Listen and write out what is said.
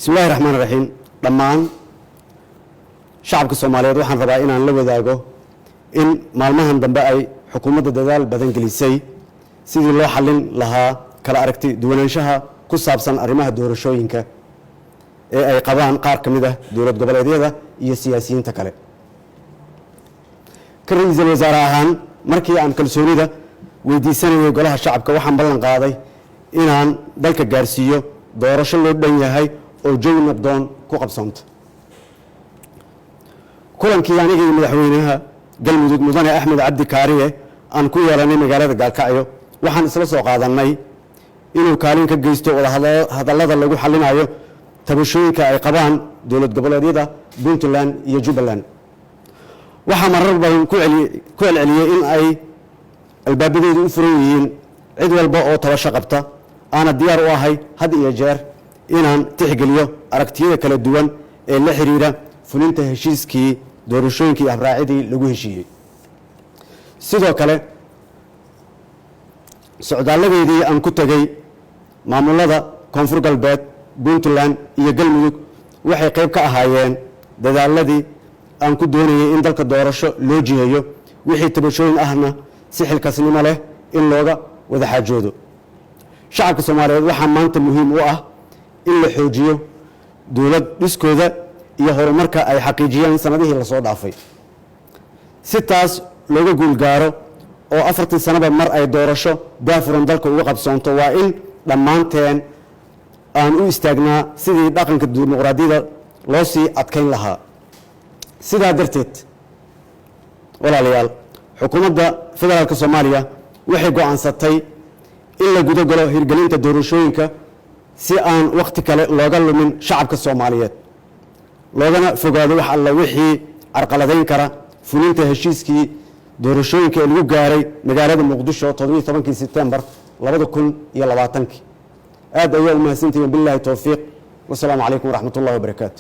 بسم الله الرحمن الرحيم دمان شعبك الصومالي waxaan rabaa inaan la wadaago in maalmahan dambe ay xukuumadda dadaal badan gelisay sidii loo xalin lahaa kala aragti duwanaanshaha ku saabsan arrimaha doorashooyinka ee ay qabaan qaar ka mid ah dowlad goboleedyada iyo siyaasiyiinta kale ka ra'iisul wasaare ahaan markii aan kalsoonida weydiisanayay golaha shacabka waxaan ballan qaaday inaan dalka gaarsiiyo doorasho loo dhan yahay oo jawi nabdoon ku qabsanto kulankii aniga iyo madaxweynaha galmudug mudane axmed cabdi kaariye aan ku yeelanay magaalada gaalkacyo waxaan isla soo qaadanay inuu kaalin ka geysto hadallada lagu xalinayo tabashooyinka ay qabaan dowlad goboleedyada puntland iyo jubbaland waxaa marar badan ku celceliyey in ay albaabadeedu u furan yihiin cid walba oo tabasho qabta aana diyaar u ahay had iyo jeer inaan tixgeliyo aragtiyada kala duwan ee la xiriira fulinta heshiiskii doorashooyinkii abraacidii lagu heshiiyey sidoo kale socdaaladeedii aan ku tagay maamulada koonfur galbeed puntland iyo galmudug waxay qayb ka ahaayeen dadaaladii aan ku doonayay in dalka doorasho loo jiheeyo wixii tabashooyin ahna si xilkasnimo leh in looga wada xaajoodo shacabka Soomaaliyeed waxaa maanta muhiim u ah in la xoojiyo dowlad dhiskooda iyo horumarka ay xaqiijiyeen sanadihii la soo dhaafay si taas looga guul gaaro oo 40 sanaba mar ay doorasho daafuran dalka uga qabsoonto waa in dhammaanteen aan u istaagnaa sidii dhaqanka dimuqraadiyadda loo sii adkayn lahaa sidaa darteed walaalayaal xukuumadda federaalka Soomaaliya waxay go'aansatay in la gudo galo hirgelinta doorashooyinka si aan waqti kale looga lumin shacabka Soomaaliyeed loogana fogaado wax alla wixii carqaladeyn kara fulinta heshiiskii doorashooyinka ee lagu gaaray magaalada Muqdisho 17 September 2020 aad ayuu u mahadsantihiin billahi tawfiiq wassalaamu calaykum waraxmatullaahi wabarakaatuh